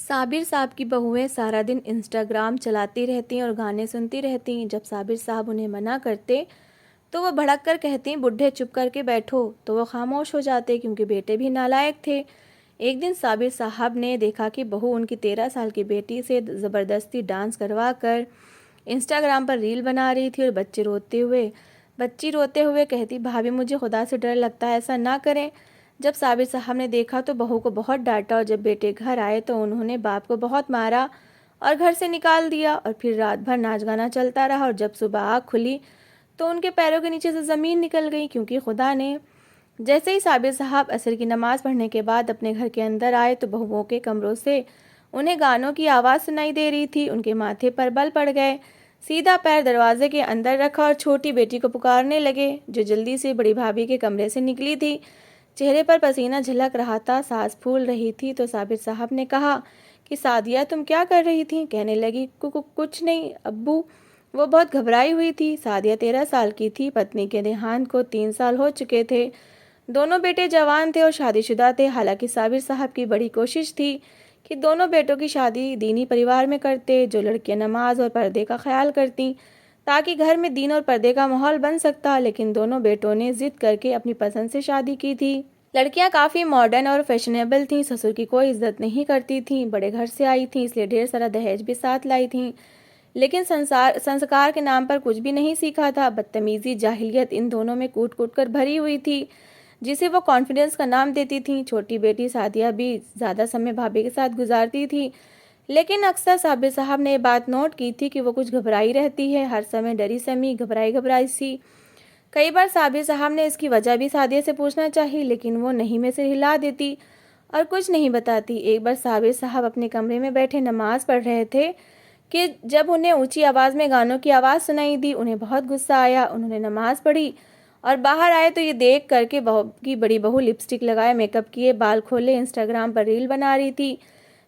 साबिर साहब की बहुएं सारा दिन इंस्टाग्राम चलाती रहती और गाने सुनती रहती। जब साबिर साहब उन्हें मना करते तो वो भड़क कर कहती, बुढ़े चुप करके बैठो। तो वो खामोश हो जाते क्योंकि बेटे भी नालायक थे। एक दिन साबिर साहब ने देखा कि बहू उनकी 13 साल की बेटी से ज़बरदस्ती डांस करवा कर इंस्टाग्राम पर रील बना रही थी और बच्ची रोते हुए कहती, भाभी मुझे खुदा से डर लगता है, ऐसा ना करें। जब साबिर साहब ने देखा तो बहू को बहुत डांटा और जब बेटे घर आए तो उन्होंने बाप को बहुत मारा और घर से निकाल दिया। और फिर रात भर नाच गाना चलता रहा और जब सुबह आँख खुली तो उनके पैरों के नीचे से ज़मीन निकल गई, क्योंकि खुदा ने जैसे ही साबिर साहब असर की नमाज़ पढ़ने के बाद अपने घर के अंदर आए तो बहुओं के कमरों से उन्हें गानों की आवाज़ सुनाई दे रही थी। उनके माथे पर बल पड़ गए, सीधा पैर दरवाजे के अंदर रखा और छोटी बेटी को पुकारने लगे, जो जल्दी से बड़ी भाभी के कमरे से निकली थी। चेहरे पर पसीना झलक रहा था, सांस फूल रही थी। तो साबिर साहब ने कहा कि सादिया तुम क्या कर रही थी? कहने लगी, कुछ नहीं अब्बू। वो बहुत घबराई हुई थी। सादिया 13 साल की थी। पत्नी के देहांत को 3 साल हो चुके थे। दोनों बेटे जवान थे और शादीशुदा थे। हालांकि साबिर साहब की बड़ी कोशिश थी कि दोनों बेटों की शादी दीनी परिवार में करते, जो लड़कियां नमाज और पर्दे का ख्याल करती, ताकि घर में दीन और पर्दे का माहौल बन सकता। लेकिन दोनों बेटों ने जिद करके अपनी पसंद से शादी की थी। लड़कियां काफ़ी मॉडर्न और फैशनेबल थीं, ससुर की कोई इज्जत नहीं करती थीं, बड़े घर से आई थीं इसलिए ढेर सारा दहेज भी साथ लाई थीं। लेकिन संस्कार के नाम पर कुछ भी नहीं सीखा था। बदतमीजी, जाहिलियत इन दोनों में कूट कूट कर भरी हुई थी, जिसे वो कॉन्फिडेंस का नाम देती थीं। छोटी बेटी सादिया भी ज़्यादा समय भाभी के साथ गुजारती थी, लेकिन अक्सर साबिर साहब ने ये बात नोट की थी कि वो कुछ घबराई रहती है, हर समय डरी समी, घबराई घबराई सी। कई बार साबिर साहब ने इसकी वजह भी सादिया से पूछना चाहिए, लेकिन वो नहीं में से हिला देती और कुछ नहीं बताती। एक बार साबिर साहब अपने कमरे में बैठे नमाज पढ़ रहे थे कि जब उन्हें ऊंची आवाज़ में गानों की आवाज़ सुनाई दी। उन्हें बहुत गुस्सा आया। उन्होंने नमाज पढ़ी और बाहर आए तो ये देख करके बहू की बड़ी बहू लिपस्टिक लगाए, मेकअप किए, बाल खोले, इंस्टाग्राम पर रील बना रही थी।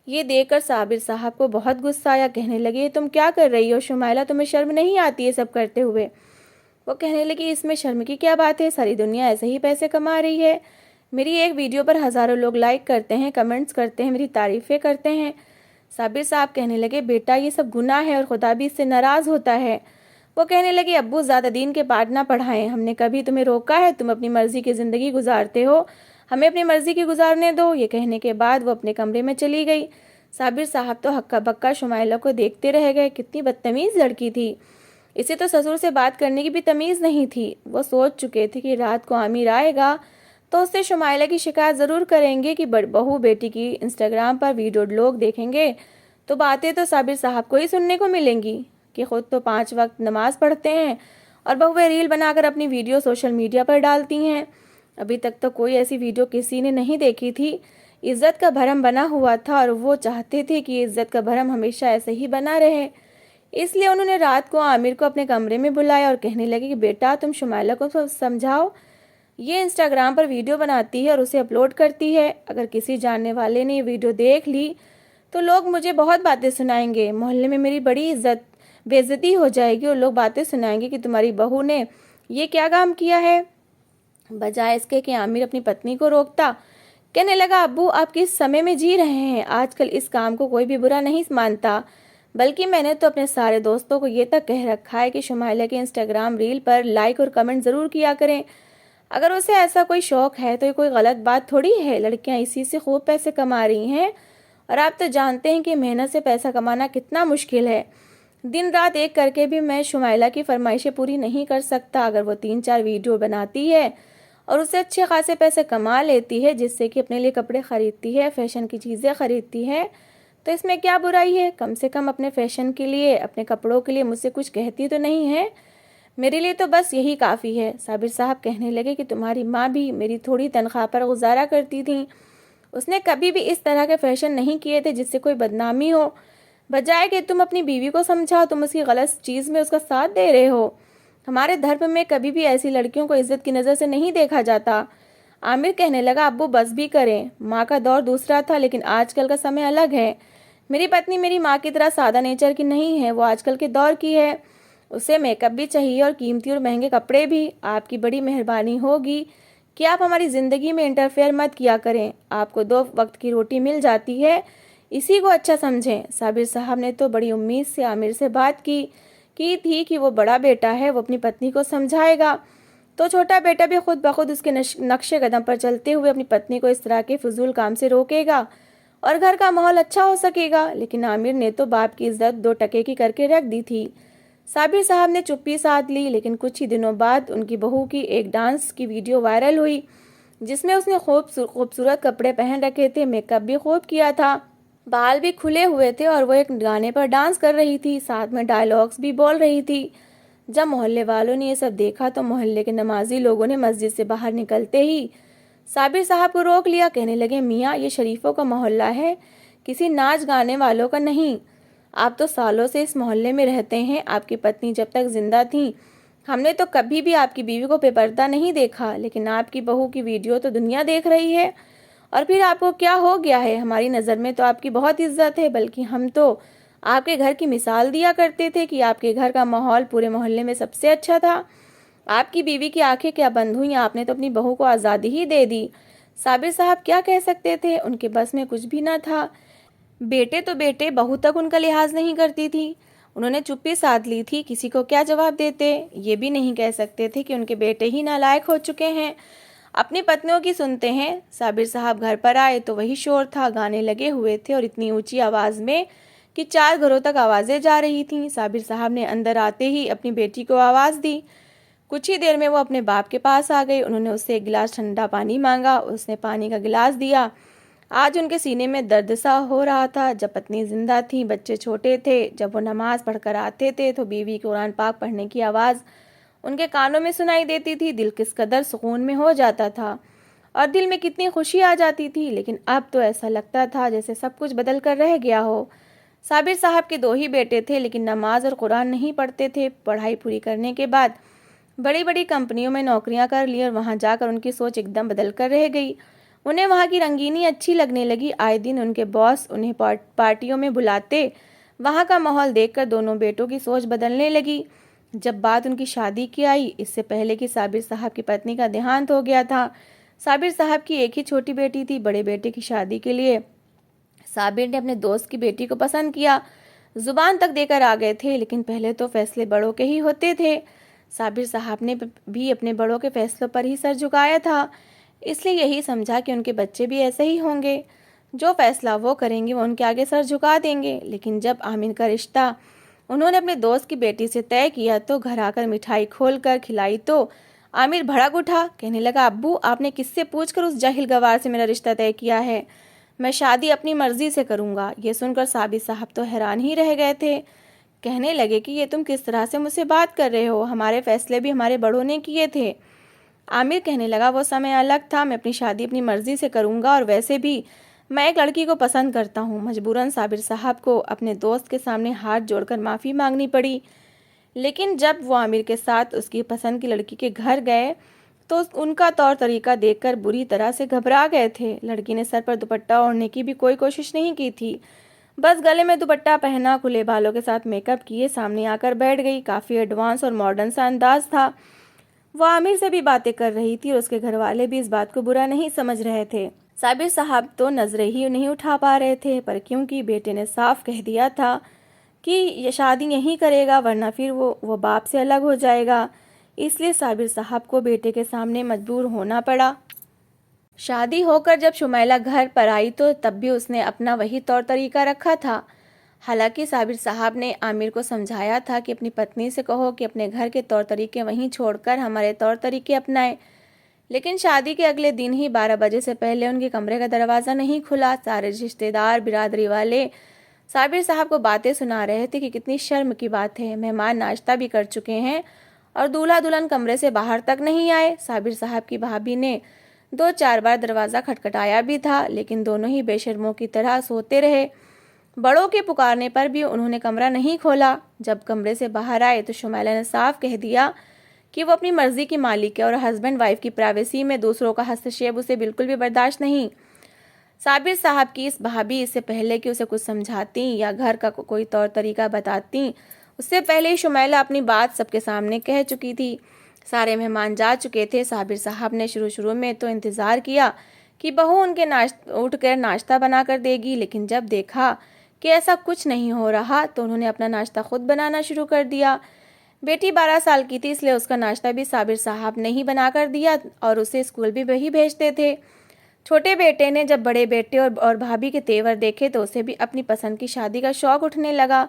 ये देखकर साबिर साहब को बहुत गुस्सा आया। कहने लगे, तुम क्या कर रही हो शुमाइला? तुम्हें शर्म नहीं आती है सब करते हुए? वो कहने लगी, इसमें शर्म की क्या बात है? सारी दुनिया ऐसे ही पैसे कमा रही है। मेरी एक वीडियो पर हज़ारों लोग लाइक करते हैं, कमेंट्स करते हैं, मेरी तारीफ़ें करते हैं। साबिर साहब कहने लगे, बेटा ये सब गुनाह है और खुदा भी इससे नाराज़ होता है। वो कहने लगे, अब्बू ज़्यादा दीन के पाठ ना पढ़ाएं, हमने कभी तुम्हें रोका है? तुम अपनी मर्ज़ी की ज़िंदगी गुजारते हो, हमें अपनी मर्ज़ी की गुजारने दो। ये कहने के बाद वो अपने कमरे में चली गई। साबिर साहब तो हक्का बक्का शुमाइला को देखते रह गए। कितनी बदतमीज़ लड़की थी, इसे तो ससुर से बात करने की भी तमीज़ नहीं थी। वो सोच चुके थे कि रात को आमिर आएगा तो उससे शुमाइला की शिकायत ज़रूर करेंगे कि बहू बेटी की इंस्टाग्राम पर वीडियो लोग देखेंगे तो बातें तो साबिर साहब को ही सुनने को मिलेंगी कि खुद तो 5 वक्त नमाज पढ़ते हैं और बहुएं रील बनाकर अपनी वीडियो सोशल मीडिया पर डालती हैं। अभी तक तो कोई ऐसी वीडियो किसी ने नहीं देखी थी। इज़्ज़त का भरम बना हुआ था और वो चाहते थे कि इज़्ज़त का भरम हमेशा ऐसे ही बना रहे। इसलिए उन्होंने रात को आमिर को अपने कमरे में बुलाया और कहने लगे कि बेटा तुम शुमाइला को समझाओ, ये इंस्टाग्राम पर वीडियो बनाती है और उसे अपलोड करती है। अगर किसी जानने वाले ने ये वीडियो देख ली तो लोग मुझे बहुत बातें सुनाएंगे, मोहल्ले में मेरी बड़ी बेइज्जती हो जाएगी और लोग बातें सुनाएंगे कि तुम्हारी बहू ने ये क्या काम किया है। बजाय इसके कि आमिर अपनी पत्नी को रोकता, कहने लगा, अब्बू आप किस समय में जी रहे हैं? आजकल इस काम को कोई भी बुरा नहीं मानता, बल्कि मैंने तो अपने सारे दोस्तों को ये तक कह रखा है कि शुमाइला के इंस्टाग्राम रील पर लाइक और कमेंट ज़रूर किया करें। अगर उसे ऐसा कोई शौक़ है तो ये कोई गलत बात थोड़ी है। लड़कियां इसी से खूब पैसे कमा रही हैं और आप तो जानते हैं कि मेहनत से पैसा कमाना कितना मुश्किल है। दिन रात एक करके भी मैं शुमाइला की फरमाइशें पूरी नहीं कर सकता। अगर वो 3-4 वीडियो बनाती है और उससे अच्छे खासे पैसे कमा लेती है, जिससे कि अपने लिए कपड़े ख़रीदती है, फैशन की चीज़ें ख़रीदती है, तो इसमें क्या बुराई है? कम से कम अपने फैशन के लिए, अपने कपड़ों के लिए मुझसे कुछ कहती तो नहीं है। मेरे लिए तो बस यही काफ़ी है। साबिर साहब कहने लगे कि तुम्हारी माँ भी मेरी थोड़ी तनख्वाह पर गुजारा करती थी। उसने कभी भी इस तरह के फैशन नहीं किए थे जिससे कोई बदनामी हो। बजाय कि तुम अपनी बीवी को समझाओ, तुम उसकी गलत चीज़ में उसका साथ दे रहे हो। हमारे धर्म में कभी भी ऐसी लड़कियों को इज्जत की नज़र से नहीं देखा जाता। आमिर कहने लगा, अब्बू बस भी करें, माँ का दौर दूसरा था लेकिन आजकल का समय अलग है। मेरी पत्नी मेरी माँ की तरह सादा नेचर की नहीं है, वो आजकल के दौर की है। उसे मेकअप भी चाहिए और कीमती और महंगे कपड़े भी। आपकी बड़ी मेहरबानी होगी कि आप हमारी ज़िंदगी में इंटरफेयर मत किया करें। आपको 2 वक्त की रोटी मिल जाती है, इसी को अच्छा समझें। साबिर साहब ने तो बड़ी उम्मीद से आमिर से बात की थी कि वो बड़ा बेटा है, वो अपनी पत्नी को समझाएगा, तो छोटा बेटा भी खुद ब खुद उसके नक्शे कदम पर चलते हुए अपनी पत्नी को इस तरह के फजूल काम से रोकेगा और घर का माहौल अच्छा हो सकेगा। लेकिन आमिर ने तो बाप की इज्जत 2 टके की करके रख दी थी। साबिर साहब ने चुप्पी साध ली, लेकिन कुछ ही दिनों बाद उनकी बहू की एक डांस की वीडियो वायरल हुई, जिसमें उसने खूबसूरत कपड़े पहन रखे थे, मेकअप भी खूब किया था, बाल भी खुले हुए थे और वो एक गाने पर डांस कर रही थी, साथ में डायलॉग्स भी बोल रही थी। जब मोहल्ले वालों ने ये सब देखा तो मोहल्ले के नमाजी लोगों ने मस्जिद से बाहर निकलते ही साबिर साहब को रोक लिया। कहने लगे, मियाँ ये शरीफों का मोहल्ला है, किसी नाच गाने वालों का नहीं। आप तो सालों से इस मोहल्ले में रहते हैं, आपकी पत्नी जब तक जिंदा थी हमने तो कभी भी आपकी बीवी को बेपर्दा नहीं देखा, लेकिन आपकी बहू की वीडियो तो दुनिया देख रही है। और फिर आपको क्या हो गया है? हमारी नज़र में तो आपकी बहुत इज्जत है, बल्कि हम तो आपके घर की मिसाल दिया करते थे कि आपके घर का माहौल पूरे मोहल्ले में सबसे अच्छा था। आपकी बीवी की आंखें क्या बंद हुई? आपने तो अपनी बहू को आज़ादी ही दे दी। साबिर साहब क्या कह सकते थे? उनके बस में कुछ भी ना था। बेटे तो बेटे, बहू तक उनका लिहाज नहीं करती थी। उन्होंने चुप्पी साध ली थी, किसी को क्या जवाब देते? ये भी नहीं कह सकते थे कि उनके बेटे ही नालायक हो चुके हैं, अपनी पत्नियों की सुनते हैं। साबिर साहब घर पर आए तो वही शोर था, गाने लगे हुए थे और इतनी ऊंची आवाज़ में कि 4 घरों तक आवाज़ें जा रही थीं। साबिर साहब ने अंदर आते ही अपनी बेटी को आवाज़ दी। कुछ ही देर में वो अपने बाप के पास आ गई। उन्होंने उससे एक गिलास ठंडा पानी मांगा, उसने पानी का गिलास दिया। आज उनके सीने में दर्द सा हो रहा था। जब पत्नी जिंदा थी, बच्चे छोटे थे, जब वो नमाज पढ़कर आते थे तो बीवी कुरान पाक पढ़ने की आवाज़ उनके कानों में सुनाई देती थी। दिल किस कदर सुकून में हो जाता था और दिल में कितनी खुशी आ जाती थी। लेकिन अब तो ऐसा लगता था जैसे सब कुछ बदल कर रह गया हो। साबिर साहब के 2 ही बेटे थे, लेकिन नमाज और कुरान नहीं पढ़ते थे। पढ़ाई पूरी करने के बाद बड़ी बड़ी कंपनियों में नौकरियां कर ली और वहां जाकर उनकी सोच एकदम बदल कर रह गई। उन्हें वहां की रंगीनी अच्छी लगने लगी। आए दिन उनके बॉस उन्हें पार्टियों में बुलाते। वहां का माहौल देखकर दोनों बेटों की सोच बदलने लगी। जब बात उनकी शादी की आई, इससे पहले कि साबिर साहब की पत्नी का देहांत हो गया था, साबिर साहब की एक ही छोटी बेटी थी। बड़े बेटे की शादी के लिए साबिर ने अपने दोस्त की बेटी को पसंद किया, जुबान तक देकर आ गए थे, लेकिन पहले तो फैसले बड़ों के ही होते थे। साबिर साहब ने भी अपने बड़ों के फैसलों पर ही सर झुकाया था, इसलिए यही समझा कि उनके बच्चे भी ऐसे ही होंगे, जो फैसला वो करेंगे वो उनके आगे सर झुका देंगे। लेकिन जब आमिर का रिश्ता उन्होंने अपने दोस्त की बेटी से तय किया तो घर आकर मिठाई खोल कर खिलाई तो आमिर भड़क उठा। कहने लगा, अब्बू आपने किससे पूछकर उस जाहिल गवार से मेरा रिश्ता तय किया है? मैं शादी अपनी मर्जी से करूँगा। ये सुनकर साबिर साहब तो हैरान ही रह गए थे। कहने लगे कि ये तुम किस तरह से मुझसे बात कर रहे हो? हमारे फैसले भी हमारे बड़ों ने किए थे। आमिर कहने लगा, वो समय अलग था, मैं अपनी शादी अपनी मर्जी से करूँगा और वैसे भी मैं एक लड़की को पसंद करता हूँ। मजबूरन साबिर साहब को अपने दोस्त के सामने हाथ जोड़कर माफ़ी मांगनी पड़ी। लेकिन जब वो आमिर के साथ उसकी पसंद की लड़की के घर गए तो उनका तौर तरीका देखकर बुरी तरह से घबरा गए थे। लड़की ने सर पर दुपट्टा ओढ़ने की भी कोई कोशिश नहीं की थी, बस गले में दुपट्टा पहना, खुले बालों के साथ मेकअप किए सामने आकर बैठ गई। काफ़ी एडवांस और मॉडर्न सा अंदाज था। वो आमिर से भी बातें कर रही थी और उसके घर वाले भी इस बात को बुरा नहीं समझ रहे थे। साबिर साहब तो नजरें ही नहीं उठा पा रहे थे, पर क्योंकि बेटे ने साफ कह दिया था कि ये शादी यहीं करेगा वरना फिर वो बाप से अलग हो जाएगा, इसलिए साबिर साहब को बेटे के सामने मजबूर होना पड़ा। शादी होकर जब शुमैला घर पर आई तो तब भी उसने अपना वही तौर तरीका रखा था। हालांकि साबिर साहब ने आमिर को समझाया था कि अपनी पत्नी से कहो कि अपने घर के तौर तरीके वहीं छोड़कर हमारे तौर तरीके अपनाए। लेकिन शादी के अगले दिन ही 12 बजे से पहले उनके कमरे का दरवाज़ा नहीं खुला। सारे रिश्तेदार बिरादरी वाले साबिर साहब को बातें सुना रहे थे कि कितनी शर्म की बात है, मेहमान नाश्ता भी कर चुके हैं और दूल्हा दुल्हन कमरे से बाहर तक नहीं आए। साबिर साहब की भाभी ने 2-4 बार दरवाज़ा खटखटाया भी था, लेकिन दोनों ही बेशर्मों की तरह सोते रहे। बड़ों के पुकारने पर भी उन्होंने कमरा नहीं खोला। जब कमरे से बाहर आए तो शुमैला ने साफ कह दिया कि वो अपनी मर्जी की मालिक है और हस्बैंड वाइफ की प्राइवेसी में दूसरों का हस्तक्षेप उसे बिल्कुल भी बर्दाश्त नहीं। साबिर साहब की इस भाभी इससे पहले कि उसे कुछ समझाती या घर का कोई तौर तरीका बताती, उससे पहले ही शुमैला अपनी बात सबके सामने कह चुकी थी। सारे मेहमान जा चुके थे। साबिर साहब ने शुरू में तो इंतज़ार किया कि बहू उनके उठकर नाश्ता बना कर देगी, लेकिन जब देखा कि ऐसा कुछ नहीं हो रहा तो उन्होंने अपना नाश्ता खुद बनाना शुरू कर दिया। बेटी 12 साल की थी, इसलिए उसका नाश्ता भी साबिर साहब ने ही बना कर दिया और उसे स्कूल भी वही भेजते थे। छोटे बेटे ने जब बड़े बेटे और भाभी के तेवर देखे तो उसे भी अपनी पसंद की शादी का शौक उठने लगा।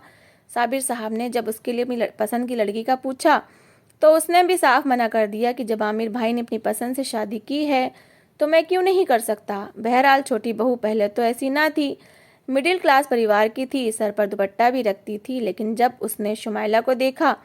साबिर साहब ने जब उसके लिए अपनी पसंद की लड़की का पूछा तो उसने भी साफ मना कर दिया कि जब आमिर भाई ने अपनी पसंद से शादी की है तो मैं क्यों नहीं कर सकता। बहरहाल छोटी बहू पहले तो ऐसी ना थी, मिडिल क्लास परिवार की थी, सर पर दुपट्टा भी रखती थी, लेकिन जब उसने शुमाइला को देखा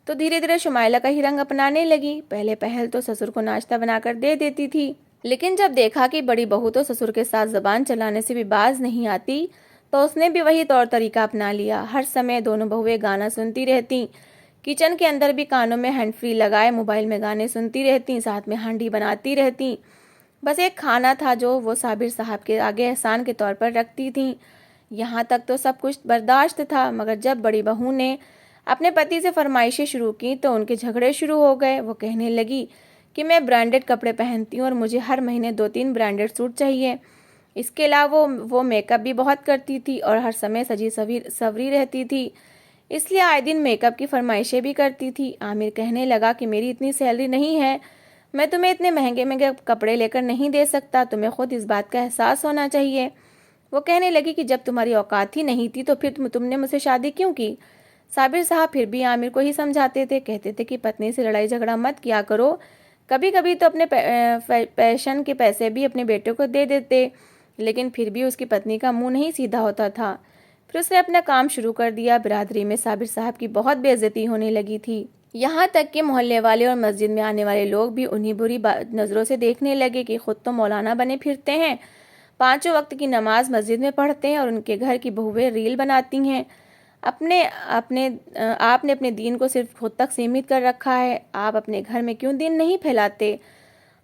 तो धीरे धीरे शुमाइला का ही रंग अपनाने लगी। पहले पहल तो ससुर को नाश्ता बनाकर दे देती थी, लेकिन जब देखा कि बड़ी बहू तो ससुर के साथ जबान चलाने से भी बाज नहीं आती तो उसने भी वही तौर तरीका अपना लिया। हर समय दोनों बहुएं गाना सुनती रहती, किचन के अंदर भी कानों में हैंड फ्री लगाए मोबाइल में गाने सुनती रहती, साथ में हांडी बनाती रहती। बस एक खाना था जो वो साबिर साहब के आगे एहसान के तौर पर रखती थी। यहाँ तक तो सब कुछ बर्दाश्त था, मगर जब बड़ी बहू ने अपने पति से फरमाइशें शुरू की तो उनके झगड़े शुरू हो गए। वो कहने लगी कि मैं ब्रांडेड कपड़े पहनती हूँ और मुझे हर महीने 2-3 ब्रांडेड सूट चाहिए। इसके अलावा वो मेकअप भी बहुत करती थी और हर समय सजी सवरी रहती थी, इसलिए आए दिन मेकअप की फरमाइशें भी करती थी। आमिर कहने लगा कि मेरी इतनी सैलरी नहीं है, मैं तुम्हें इतने महंगे महंगे कपड़े लेकर नहीं दे सकता, तुम्हें खुद इस बात का एहसास होना चाहिए। वो कहने लगी कि जब तुम्हारी औकात ही नहीं थी तो फिर तुमने मुझसे शादी क्यों की। साबिर साहब फिर भी आमिर को ही समझाते थे, कहते थे कि पत्नी से लड़ाई झगड़ा मत किया करो, कभी कभी तो अपने पैशन के पैसे भी अपने बेटे को दे देते, लेकिन फिर भी उसकी पत्नी का मुंह नहीं सीधा होता था। फिर उसने अपना काम शुरू कर दिया। बिरादरी में साबिर साहब की बहुत बेइज्जती होने लगी थी, यहाँ तक कि मोहल्ले वाले और मस्जिद में आने वाले लोग भी उन्हीं बुरी नज़रों से देखने लगे कि खुद तो मौलाना बने फिरते हैं, 5 वक्त की नमाज मस्जिद में पढ़ते हैं और उनके घर की बहुएं रील बनाती हैं। आपने अपने दीन को सिर्फ खुद तक सीमित कर रखा है, आप अपने घर में क्यों दीन नहीं फैलाते।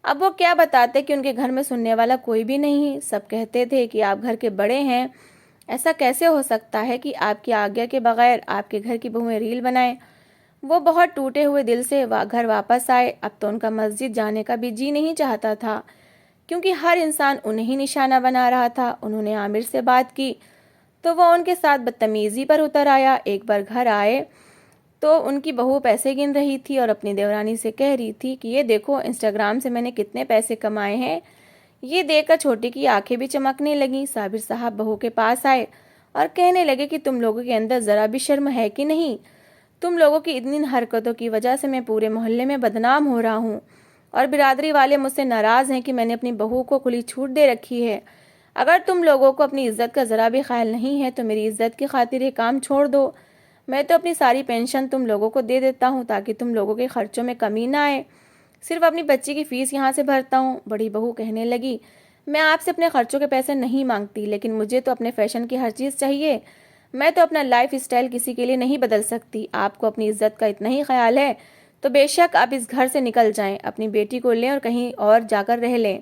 अब वो क्या बताते कि उनके घर में सुनने वाला कोई भी नहीं। सब कहते थे कि आप घर के बड़े हैं, ऐसा कैसे हो सकता है कि आपकी आज्ञा के बगैर आपके घर की बहुएं रील बनाएं। वो बहुत टूटे हुए दिल से घर वापस आए। अब तो उनका मस्जिद जाने का भी जी नहीं चाहता था, क्योंकि हर इंसान उन्हें ही निशाना बना रहा था। उन्होंने आमिर से बात की तो वो उनके साथ बदतमीज़ी पर उतर आया। एक बार घर आए तो उनकी बहू पैसे गिन रही थी और अपनी देवरानी से कह रही थी कि ये देखो इंस्टाग्राम से मैंने कितने पैसे कमाए हैं। ये देखकर छोटी की आंखें भी चमकने लगीं। साबिर साहब बहू के पास आए और कहने लगे कि तुम लोगों के अंदर ज़रा भी शर्म है कि नहीं। तुम लोगों की इतनी हरकतों की वजह से मैं पूरे मोहल्ले में बदनाम हो रहा हूँ और बिरादरी वाले मुझसे नाराज़ हैं कि मैंने अपनी बहू को खुली छूट दे रखी है। अगर तुम लोगों को अपनी इज्जत का ज़रा भी ख्याल नहीं है तो मेरी इज्जत की खातिर ये काम छोड़ दो। मैं तो अपनी सारी पेंशन तुम लोगों को दे देता हूँ ताकि तुम लोगों के खर्चों में कमी ना आए। सिर्फ अपनी बच्ची की फ़ीस यहाँ से भरता हूँ। बड़ी बहू कहने लगी, मैं आपसे अपने खर्चों के पैसे नहीं मांगती, लेकिन मुझे तो अपने फैशन की हर चीज़ चाहिए। मैं तो अपना लाइफ स्टाइल किसी के लिए नहीं बदल सकती। आपको अपनी इज्जत का इतना ही ख्याल है तो बेशक आप इस घर से निकल जाएं, अपनी बेटी को लें और कहीं और जाकर रह लें,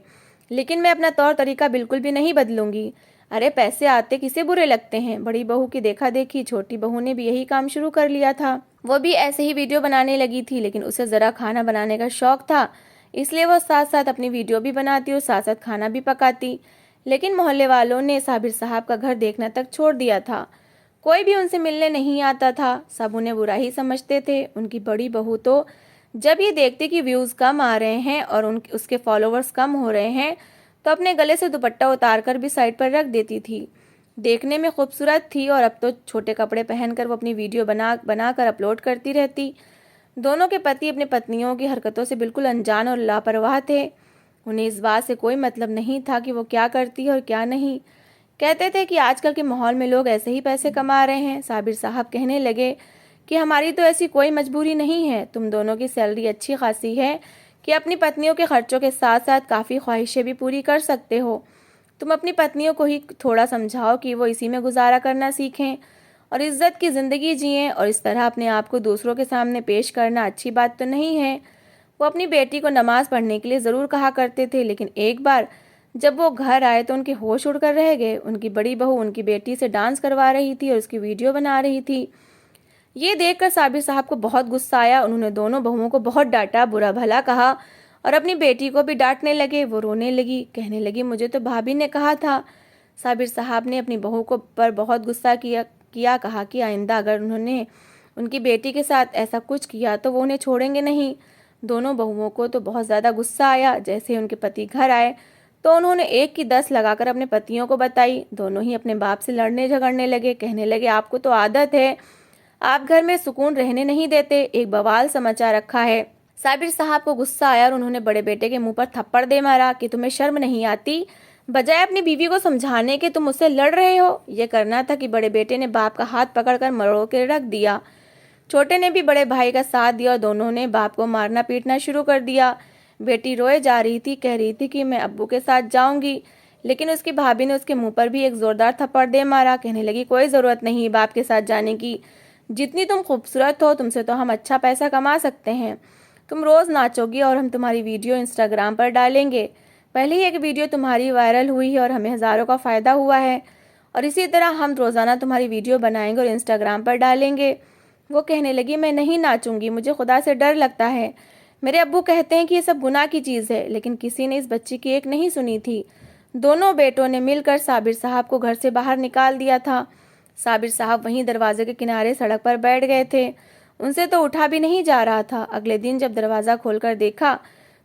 लेकिन मैं अपना तौर तरीका बिल्कुल भी नहीं बदलूंगी। अरे पैसे आते किसे बुरे लगते हैं। बड़ी बहू की देखा देखी छोटी बहू ने भी यही काम शुरू कर लिया था। वो भी ऐसे ही वीडियो बनाने लगी थी, लेकिन उसे ज़रा खाना बनाने का शौक था, इसलिए वो साथ साथ अपनी वीडियो भी बनाती और साथ साथ खाना भी पकाती। लेकिन मोहल्ले वालों ने साबिर साहब का घर देखना तक छोड़ दिया था, कोई भी उनसे मिलने नहीं आता था, सब उन्हें बुरा ही समझते थे। उनकी बड़ी बहू तो जब ये देखती कि व्यूज़ कम आ रहे हैं और उसके फॉलोअर्स कम हो रहे हैं तो अपने गले से दुपट्टा उतार कर भी साइड पर रख देती थी। देखने में खूबसूरत थी और अब तो छोटे कपड़े पहनकर वो अपनी वीडियो बना कर अपलोड करती रहती। दोनों के पति अपनी पत्नियों की हरकतों से बिल्कुल अनजान और लापरवाह थे। उन्हें इस बात से कोई मतलब नहीं था कि वो क्या करती है और क्या नहीं। कहते थे कि आजकल के माहौल में लोग ऐसे ही पैसे कमा रहे हैं। साबिर साहब कहने लगे कि हमारी तो ऐसी कोई मजबूरी नहीं है, तुम दोनों की सैलरी अच्छी खासी है कि अपनी पत्नियों के खर्चों के साथ साथ काफ़ी ख्वाहिशें भी पूरी कर सकते हो। तुम अपनी पत्नियों को ही थोड़ा समझाओ कि वो इसी में गुजारा करना सीखें और इज्जत की ज़िंदगी जिएं, और इस तरह अपने आप को दूसरों के सामने पेश करना अच्छी बात तो नहीं है। वो अपनी बेटी को नमाज़ पढ़ने के लिए ज़रूर कहा करते थे, लेकिन एक बार जब वो घर आए तो उनके होश उड़कर रह गए। उनकी बड़ी बहू उनकी बेटी से डांस करवा रही थी और उसकी वीडियो बना रही थी। ये देखकर साबिर साहब को बहुत गुस्सा आया। उन्होंने दोनों बहुओं को बहुत डांटा, बुरा भला कहा और अपनी बेटी को भी डांटने लगे। वो रोने लगी, कहने लगी मुझे तो भाभी ने कहा था। साबिर साहब ने अपनी बहू को पर बहुत गुस्सा किया कहा कि आइंदा अगर उन्होंने उनकी बेटी के साथ ऐसा कुछ किया तो वो उन्हें छोड़ेंगे नहीं। दोनों बहुओं को तो बहुत ज़्यादा गुस्सा आया। जैसे ही उनके पति घर आए तो उन्होंने 1 की 10 लगाकर अपने पतियों को बताई। दोनों ही अपने बाप से लड़ने झगड़ने लगे, कहने लगे आपको तो आदत है, आप घर में सुकून रहने नहीं देते, एक बवाल सा मचा रखा है। साबिर साहब को गुस्सा आया और उन्होंने बड़े बेटे के मुंह पर थप्पड़ दे मारा कि तुम्हें शर्म नहीं आती, बजाय अपनी बीवी को समझाने के तुम मुझसे लड़ रहे हो। ये करना था कि बड़े बेटे ने बाप का हाथ पकड़कर मरोड़ के रख दिया। छोटे ने भी बड़े भाई का साथ दिया और दोनों ने बाप को मारना पीटना शुरू कर दिया। बेटी रोए जा रही थी, कह रही थी कि मैं अब्बू के साथ जाऊंगी, लेकिन उसकी भाभी ने उसके मुंह पर भी एक जोरदार थप्पड़ दे मारा। कहने लगी कोई ज़रूरत नहीं बाप के साथ जाने की, जितनी तुम खूबसूरत हो तुमसे तो हम अच्छा पैसा कमा सकते हैं। तुम रोज़ नाचोगी और हम तुम्हारी वीडियो इंस्टाग्राम पर डालेंगे। पहले ही एक वीडियो तुम्हारी वायरल हुई है और हमें हज़ारों का फ़ायदा हुआ है, और इसी तरह हम रोज़ाना तुम्हारी वीडियो बनाएंगे और इंस्टाग्राम पर डालेंगे। वो कहने लगी मैं नहीं नाचूंगी, मुझे खुदा से डर लगता है। मेरे अब्बू कहते हैं कि ये सब गुनाह की चीज़ है, लेकिन किसी ने इस बच्ची की एक नहीं सुनी थी। दोनों बेटों ने मिलकर साबिर साहब को घर से बाहर निकाल दिया था। साबिर साहब वहीं दरवाजे के किनारे सड़क पर बैठ गए थे। उनसे तो उठा भी नहीं जा रहा था। अगले दिन जब दरवाज़ा खोलकर देखा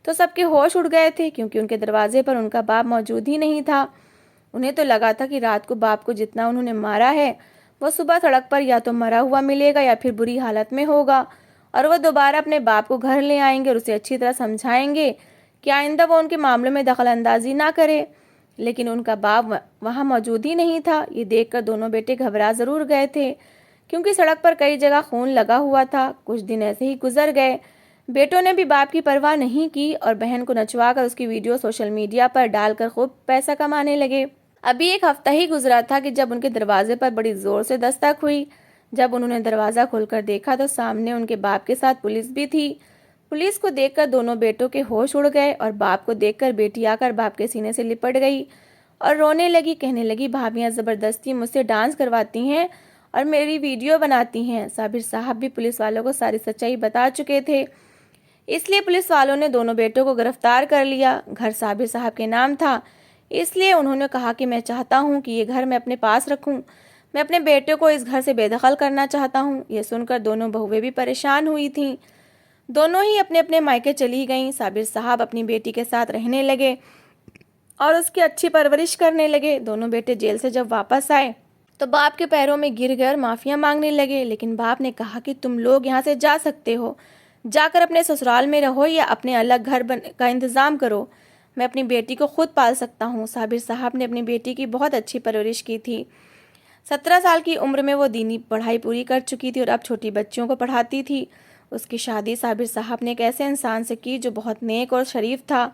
तो सबके होश उड़ गए थे, क्योंकि उनके दरवाजे पर उनका बाप मौजूद ही नहीं था। उन्हें तो लगा था कि रात को बाप को जितना उन्होंने मारा है वो सुबह सड़क पर या तो मरा हुआ मिलेगा या फिर बुरी हालत में होगा, और वह दोबारा अपने बाप को घर ले आएंगे और उसे अच्छी तरह समझाएंगे कि आइंदा वो उनके मामलों में दखल अंदाजी ना करे। लेकिन उनका बाप वहाँ मौजूद ही नहीं था। ये देखकर दोनों बेटे घबरा ज़रूर गए थे, क्योंकि सड़क पर कई जगह खून लगा हुआ था। कुछ दिन ऐसे ही गुजर गए। बेटों ने भी बाप की परवाह नहीं की और बहन को नचवाकर उसकी वीडियो सोशल मीडिया पर डालकर खूब पैसा कमाने लगे। अभी 1 हफ्ता ही गुजरा था कि जब उनके दरवाजे पर बड़ी जोर से दस्तक हुई। जब उन्होंने दरवाज़ा खोलकर देखा तो सामने उनके बाप के साथ पुलिस भी थी। पुलिस को देखकर दोनों बेटों के होश उड़ गए और बाप को देखकर बेटी आकर बाप के सीने से लिपट गई और रोने लगी, कहने लगी भाभियाँ ज़बरदस्ती मुझसे डांस करवाती हैं और मेरी वीडियो बनाती हैं। साबिर साहब भी पुलिस वालों को सारी सच्चाई बता चुके थे, इसलिए पुलिस वालों ने दोनों बेटों को गिरफ्तार कर लिया। घर साबिर साहब के नाम था, इसलिए उन्होंने कहा कि मैं चाहता हूं कि ये घर मैं अपने पास रखूं। मैं अपने बेटे को इस घर से बेदखल करना चाहता हूं। ये सुनकर दोनों बहुएं भी परेशान हुई थीं। दोनों ही अपने अपने मायके चली गईं। साबिर साहब अपनी बेटी के साथ रहने लगे और उसकी अच्छी परवरिश करने लगे। दोनों बेटे जेल से जब वापस आए तो बाप के पैरों में गिर गए और माफिया मांगने लगे, लेकिन बाप ने कहा कि तुम लोग यहाँ से जा सकते हो, जाकर अपने ससुराल में रहो या अपने अलग घर का इंतज़ाम करो, मैं अपनी बेटी को खुद पाल सकता हूँ। साबिर साहब ने अपनी बेटी की बहुत अच्छी परवरिश की थी। 17 साल की उम्र में वो दीनी पढ़ाई पूरी कर चुकी थी और अब छोटी बच्चियों को पढ़ाती थी। उसकी शादी साबिर साहब ने एक ऐसे इंसान से की जो बहुत नेक और शरीफ था।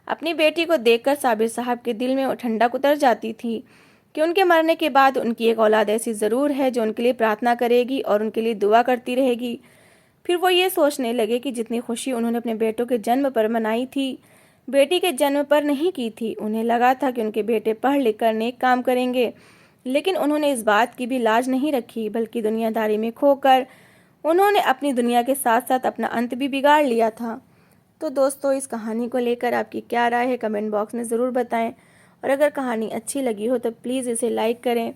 अपनी बेटी को देखकर साबिर साहब के दिल में ठंडक उतर जाती थी कि उनके मरने के बाद उनकी एक औलाद ऐसी ज़रूर है जो उनके लिए प्रार्थना करेगी और उनके लिए दुआ करती रहेगी। फिर वो ये सोचने लगे कि जितनी खुशी उन्होंने अपने बेटों के जन्म पर मनाई थी, बेटी के जन्म पर नहीं की थी। उन्हें लगा था कि उनके बेटे पढ़ लिख कर नेक काम करेंगे, लेकिन उन्होंने इस बात की भी लाज नहीं रखी, बल्कि दुनियादारी में खोकर उन्होंने अपनी दुनिया के साथ साथ अपना अंत भी बिगाड़ लिया था। तो दोस्तों, इस कहानी को लेकर आपकी क्या राय है कमेंट बॉक्स में ज़रूर बताएं, और अगर कहानी अच्छी लगी हो तो प्लीज़ इसे लाइक करें।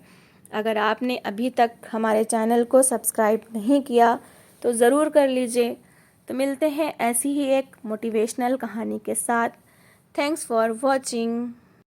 अगर आपने अभी तक हमारे चैनल को सब्सक्राइब नहीं किया तो ज़रूर कर लीजिए। तो मिलते हैं ऐसी ही एक मोटिवेशनल कहानी के साथ। Thanks for watching.